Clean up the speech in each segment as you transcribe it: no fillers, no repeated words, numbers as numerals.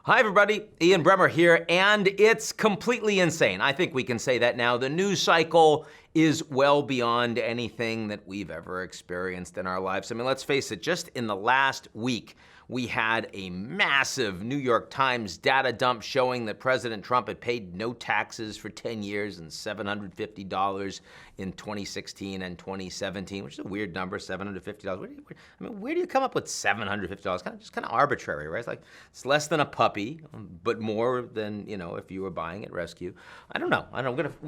Hi everybody, Ian Bremmer here, and it's completely insane. I think we can say that now. The news cycle is well beyond anything that we've ever experienced in our lives. I mean, let's face it, just in the last week, we had a massive New York Times data dump showing that President Trump had paid no taxes for 10 years and $750 in 2016 and 2017, which is a weird number, $750. Where do you come up with $750? Just kind of arbitrary, right? It's less than a puppy, but more than, if you were buying at Rescue. I don't know.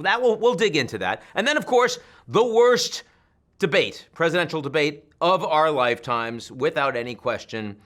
We'll dig into that. And then, of course, the worst presidential debate of our lifetimes, without any question.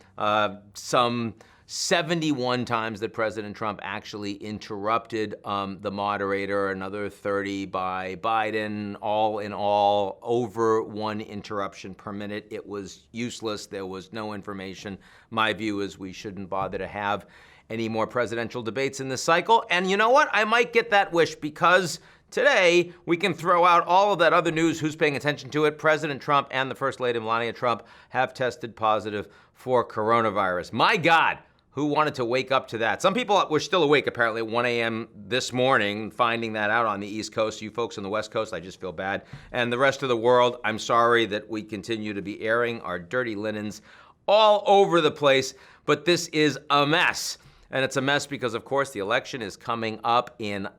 Some 71 times that President Trump actually interrupted the moderator, another 30 by Biden, all in all, over one interruption per minute. It was useless. There was no information. My view is we shouldn't bother to have any more presidential debates in this cycle. And you know what? I might get that wish because today, we can throw out all of that other news. Who's paying attention to it? President Trump and the First Lady, Melania Trump, have tested positive for coronavirus. My God, who wanted to wake up to that? Some people were still awake, apparently, at 1 a.m. this morning, finding that out on the East Coast. You folks on the West Coast, I just feel bad. And the rest of the world, I'm sorry that we continue to be airing our dirty linens all over the place. But this is a mess. And it's a mess because, of course, the election is coming up in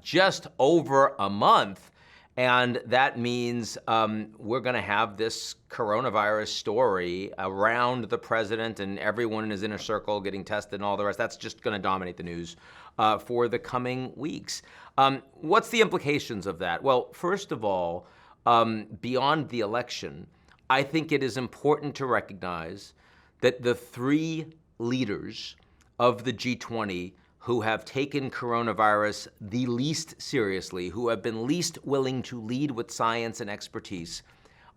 just over a month. And that means we're going to have this coronavirus story around the president and everyone in his inner circle getting tested and all the rest. That's just going to dominate the news for the coming weeks. What's the implications of that? Well, first of all, beyond the election, I think it is important to recognize that the three leaders of the G20 who have taken coronavirus the least seriously, who have been least willing to lead with science and expertise,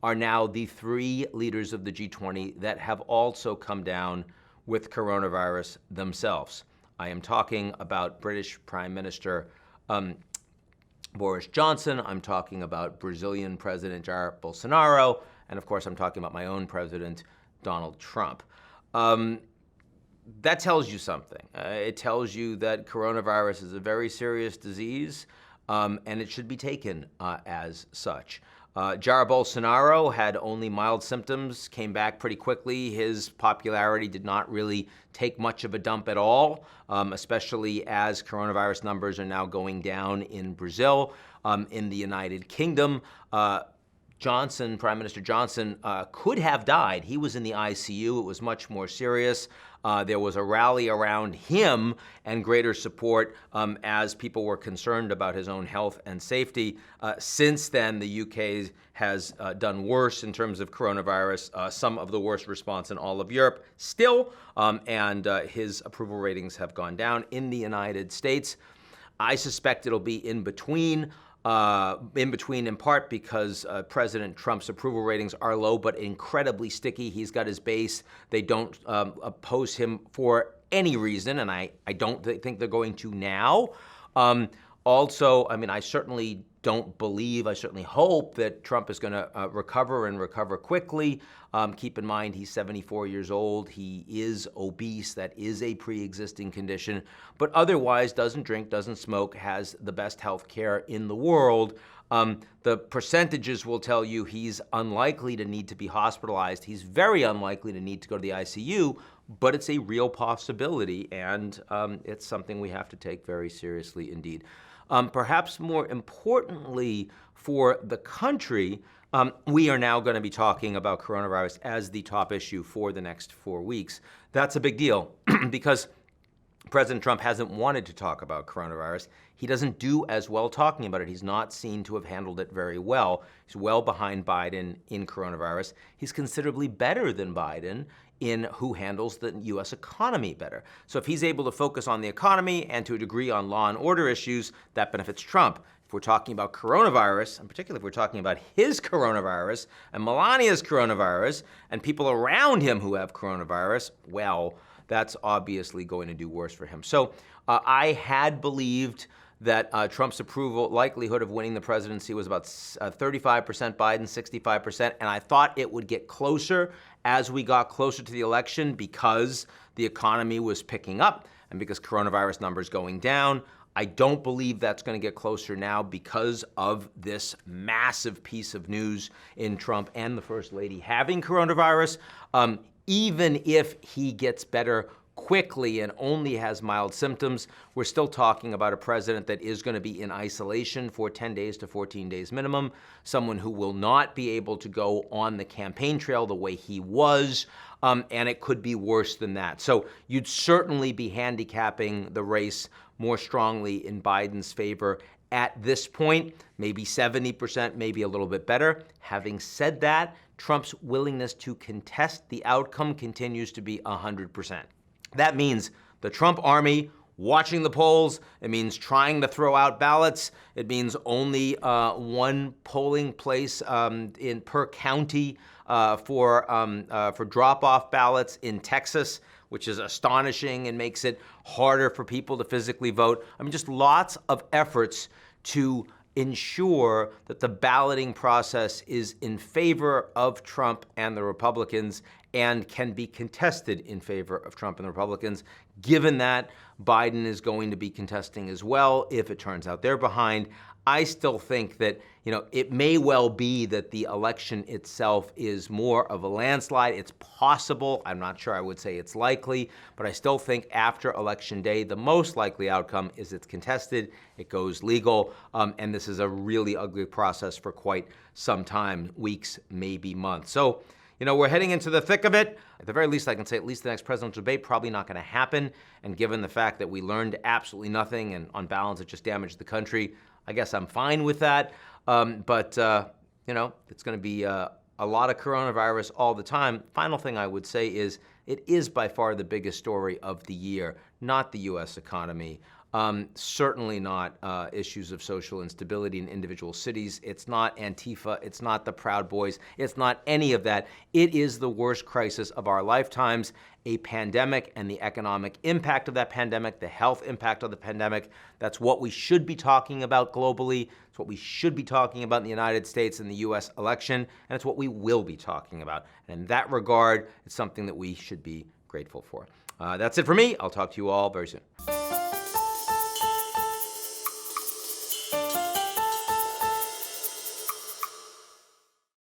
are now the three leaders of the G20 that have also come down with coronavirus themselves. I am talking about British Prime Minister Boris Johnson. I'm talking about Brazilian President Jair Bolsonaro. And of course, I'm talking about my own president, Donald Trump. That tells you something. It tells you that coronavirus is a very serious disease, and it should be taken as such. Jair Bolsonaro had only mild symptoms, came back pretty quickly. His popularity did not really take much of a dump at all, especially as coronavirus numbers are now going down in Brazil, in the United Kingdom. Prime Minister Johnson, could have died. He was in the ICU. It was much more serious. There was a rally around him and greater support as people were concerned about his own health and safety. Since then, the UK has done worse in terms of coronavirus, some of the worst response in all of Europe still, and his approval ratings have gone down in the United States. I suspect it'll be in between in part because President Trump's approval ratings are low, but incredibly sticky. He's got his base. They don't oppose him for any reason, and I don't think they're going to now. Also, I certainly don't believe, I certainly hope that Trump is going to recover and recover quickly. Keep in mind, he's 74 years old. He is obese. That is a pre-existing condition, but otherwise doesn't drink, doesn't smoke, has the best health care in the world. The percentages will tell you he's unlikely to need to be hospitalized. He's very unlikely to need to go to the ICU, but it's a real possibility, and it's something we have to take very seriously indeed. Perhaps more importantly for the country, we are now going to be talking about coronavirus as the top issue for the next 4 weeks. That's a big deal because President Trump hasn't wanted to talk about coronavirus. He doesn't do as well talking about it. He's not seen to have handled it very well. He's well behind Biden in coronavirus. He's considerably better than Biden in who handles the U.S. economy better. So if he's able to focus on the economy and to a degree on law and order issues, that benefits Trump. If we're talking about coronavirus, and particularly if we're talking about his coronavirus and Melania's coronavirus and people around him who have coronavirus, well, that's obviously going to do worse for him. So I had believed that Trump's approval likelihood of winning the presidency was about 35% Biden, 65%, and I thought it would get closer as we got closer to the election because the economy was picking up and because coronavirus numbers going down. I don't believe that's going to get closer now because of this massive piece of news in Trump and the First Lady having coronavirus. Even if he gets better quickly and only has mild symptoms, we're still talking about a president that is going to be in isolation for 10 days to 14 days minimum, someone who will not be able to go on the campaign trail the way he was, and it could be worse than that. So you'd certainly be handicapping the race more strongly in Biden's favor at this point, maybe 70%, maybe a little bit better. Having said that, Trump's willingness to contest the outcome continues to be 100%. That means the Trump army watching the polls. It means trying to throw out ballots. It means only one polling place per county for drop-off ballots in Texas, which is astonishing and makes it harder for people to physically vote. I mean, just lots of efforts to ensure that the balloting process is in favor of Trump and the Republicans and can be contested in favor of Trump and the Republicans, given that Biden is going to be contesting as well if it turns out they're behind. I still think that, it may well be that the election itself is more of a landslide. It's possible. I'm not sure I would say it's likely, but I still think after Election Day, the most likely outcome is it's contested, it goes legal, and this is a really ugly process for quite some time, weeks, maybe months. So, we're heading into the thick of it. At the very least, I can say at least the next presidential debate probably not going to happen. And given the fact that we learned absolutely nothing and on balance it just damaged the country, I guess I'm fine with that. But it's going to be a lot of coronavirus all the time. Final thing I would say is it is by far the biggest story of the year, not the U.S. economy. Certainly not issues of social instability in individual cities. It's not Antifa. It's not the Proud Boys. It's not any of that. It is the worst crisis of our lifetimes, a pandemic and the economic impact of that pandemic, the health impact of the pandemic. That's what we should be talking about globally. It's what we should be talking about in the United States in the U.S. election, and it's what we will be talking about. And in that regard, it's something that we should be grateful for. That's it for me. I'll talk to you all very soon.